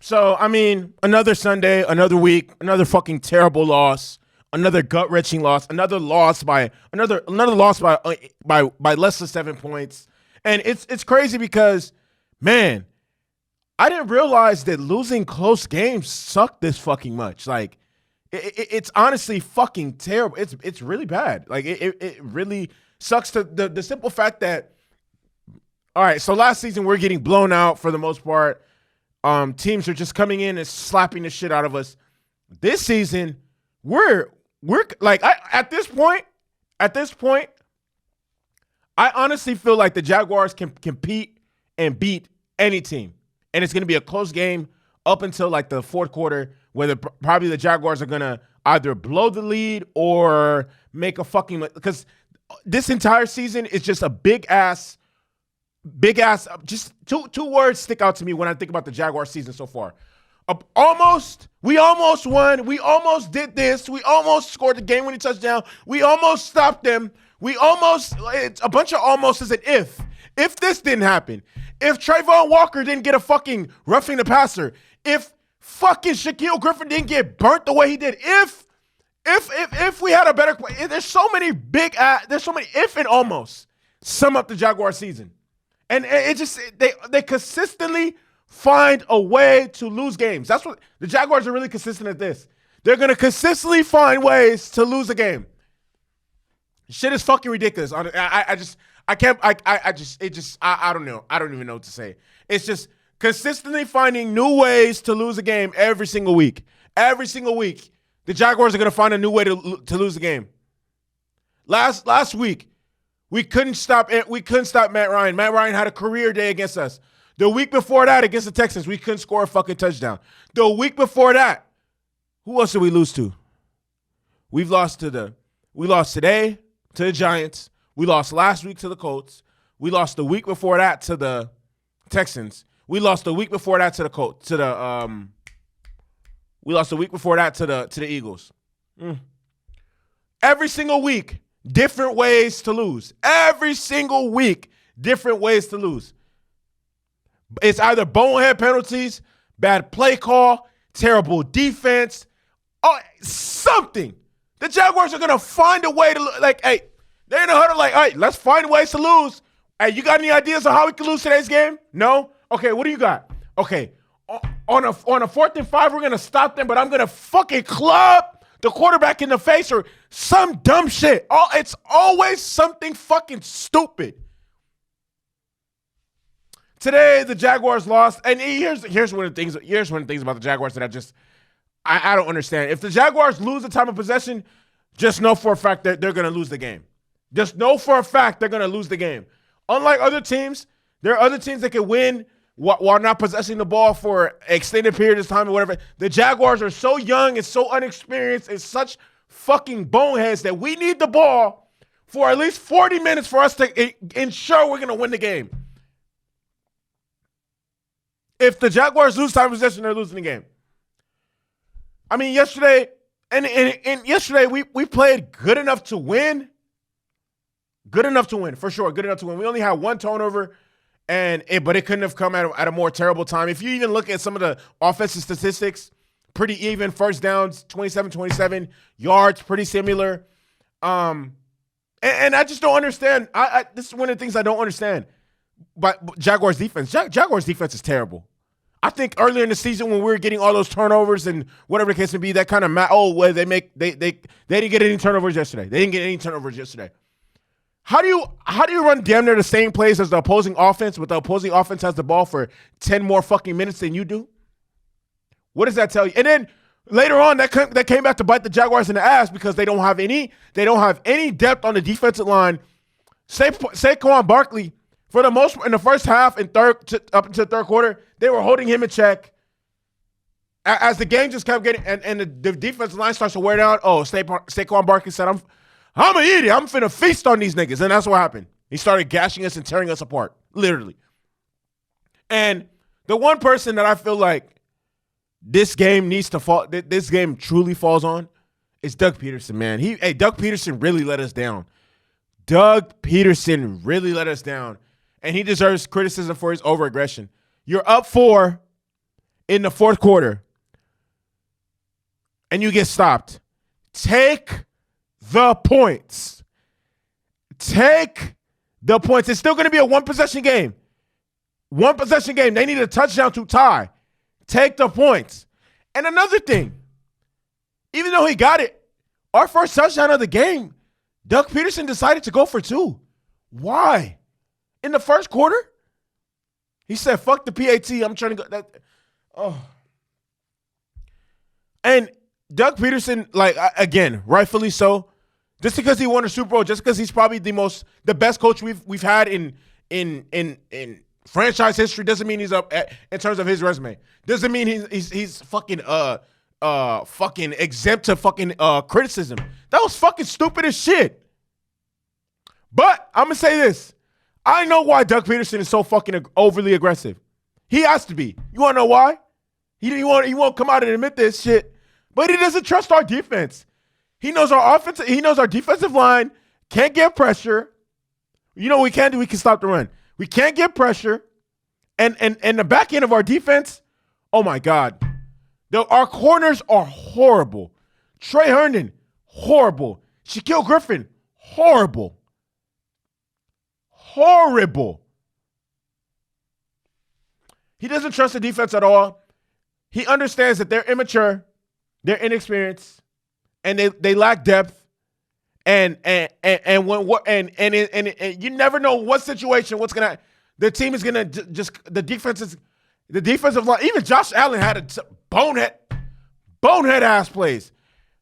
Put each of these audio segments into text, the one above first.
So, I mean, another Sunday, another week, another fucking terrible loss, another gut-wrenching loss, another loss by another loss by less than 7 points. And it's crazy because, man, I didn't realize that losing close games sucked this fucking much. Like, it's honestly fucking terrible. It's really bad. Like, it really sucks to the simple fact that, all right, so last season we're getting blown out for the most part. Teams are just coming in and slapping the shit out of us. This season, we're like, at this point, I honestly feel like the Jaguars can compete and beat any team. And it's going to be a close game up until like the fourth quarter, where probably the Jaguars are going to either blow the lead or make a fucking, because this entire season is just a big ass, just two words stick out to me when I think about the Jaguar season so far. We almost won. We almost did this. We almost scored the game-winning touchdown. We almost stopped them. It's a bunch of almost as an if. If this didn't happen, if Trayvon Walker didn't get a fucking roughing the passer, if fucking Shaquille Griffin didn't get burnt the way he did, if we had a better play, there's so many if and almost sum up the Jaguar season. And it just, they consistently find a way to lose games. That's what the Jaguars are really consistent at this. They're going to consistently find ways to lose a game. Shit is fucking ridiculous. I don't know. I don't even know what to say. It's just consistently finding new ways to lose a game every single week. Every single week, the Jaguars are going to find a new way to lose a game. Last week, we couldn't stop Matt Ryan. Matt Ryan had a career day against us. The week before that, against the Texans, we couldn't score a fucking touchdown. The week before that, who else did we lose to? We lost today to the Giants. We lost last week to the Colts. We lost the week before that to the Texans. We lost the week before that to the Colts. We lost the week before that to the Eagles. Every single week, different ways to lose. Every single week, different ways to lose. It's either bonehead penalties, bad play call, terrible defense, something. The Jaguars are going to find a way to, they're in a huddle like, all right, let's find ways to lose. Hey, you got any ideas on how we can lose today's game? No? Okay, what do you got? Okay, on a 4th and 5, we're going to stop them, but I'm going to fucking club the quarterback in the face or some dumb shit. It's always something fucking stupid. Today, the Jaguars lost, and here's one of the things about the Jaguars that I don't understand. If the Jaguars lose the time of possession, just know for a fact that they're going to lose the game. Just know for a fact they're going to lose the game. Unlike other teams, there are other teams that can win while not possessing the ball for an extended period of time or whatever. The Jaguars are so young and so unexperienced and such fucking boneheads that we need the ball for at least 40 minutes for us to ensure we're going to win the game. If the Jaguars lose time of possession, they're losing the game. I mean, yesterday, and yesterday we played good enough to win. Good enough to win, for sure. Good enough to win. We only had one turnover, but it couldn't have come at a more terrible time. If you even look at some of the offensive statistics, pretty even. First downs, 27-27. Yards, pretty similar. And I just don't understand. This is one of the things I don't understand. But Jaguars defense. Jaguars defense is terrible. I think earlier in the season when we were getting all those turnovers and whatever the case may be, that kind of they didn't get any turnovers yesterday. They didn't get any turnovers yesterday. How do you run damn near the same plays as the opposing offense, but the opposing offense has the ball for 10 more fucking minutes than you do? What does that tell you? And then later on, that came back to bite the Jaguars in the ass because they don't have any depth on the defensive line. Saquon Barkley, for the most in the first half and up into the third quarter, they were holding him in check. As the game just kept getting and the defensive line starts to wear down. Saquon Barkley said, I'm an idiot. I'm finna feast on these niggas. And that's what happened. He started gashing us and tearing us apart, literally. And the one person that I feel like this game truly falls on is Doug Peterson, man. Doug Peterson really let us down. Doug Peterson really let us down. And he deserves criticism for his overaggression. You're up 4 in the fourth quarter and you get stopped, take the points. Take the points. It's still going to be a one-possession game. One possession game. They need a touchdown to tie. Take the points. And another thing, even though he got it, our first touchdown of the game, Doug Peterson decided to go for 2. Why? In the first quarter? He said, fuck the PAT. I'm trying to go. And Doug Peterson, like, again, rightfully so, just because he won a Super Bowl, just because he's probably the best coach we've had in franchise history, doesn't mean he's up in terms of his resume. Doesn't mean he's fucking fucking exempt to fucking criticism. That was fucking stupid as shit. But I'm gonna say this: I know why Doug Peterson is so fucking overly aggressive. He has to be. You wanna know why? He won't come out and admit this shit, but he doesn't trust our defense. He knows our offense. He knows our defensive line can't get pressure. You know what we can do? We can stop the run. We can't get pressure. And the back end of our defense, oh my God. Our corners are horrible. Trey Herndon, horrible. Shaquille Griffin, horrible. Horrible. He doesn't trust the defense at all. He understands that they're immature, they're inexperienced, and they lack depth. And you never know what situation, what's gonna. The team is gonna the defensive line. Even Josh Allen had a bonehead ass plays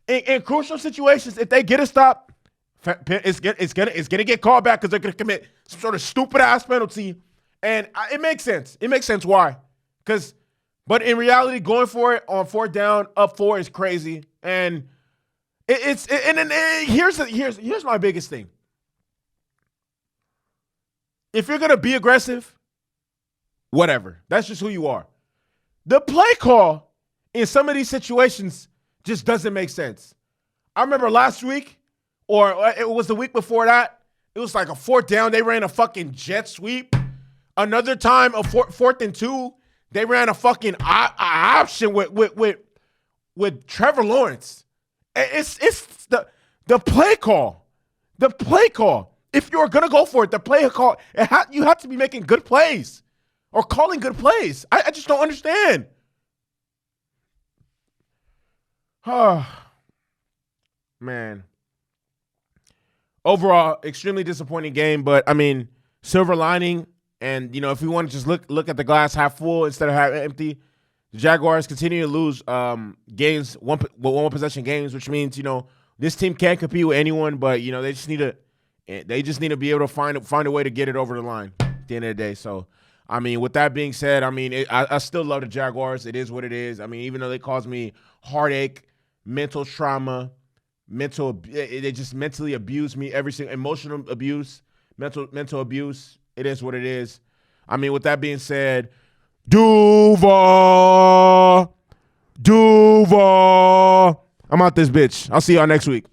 in crucial situations. If they get a stop, it's gonna get called back because they're gonna commit some sort of stupid ass penalty, and it makes sense. It makes sense why, but in reality, going for it on 4th down, up 4 is crazy, and here's my biggest thing. If you're going to be aggressive, whatever. That's just who you are. The play call in some of these situations just doesn't make sense. I remember last week, or it was the week before that, it was like a 4th down. They ran a fucking jet sweep. Another time, a 4th and 2, they ran a fucking option with Trevor Lawrence. It's the play call. The play call. If you're going to go for it, the play call, you have to be making good plays or calling good plays. I just don't understand. Oh, man. Overall, extremely disappointing game, but, I mean, silver lining. And, if we want to just look at the glass half full instead of half empty, the Jaguars continue to lose games, one possession games, which means, this team can't compete with anyone, but, they just need to be able to find a way to get it over the line at the end of the day. So, I mean, with that being said, I mean, I still love the Jaguars. It is what it is. I mean, even though they cause me heartache, mental trauma, they just mentally abuse me, every single emotional abuse, mental abuse. It is what it is. I mean, with that being said, Duuuuval. I'm out this bitch. I'll see y'all next week.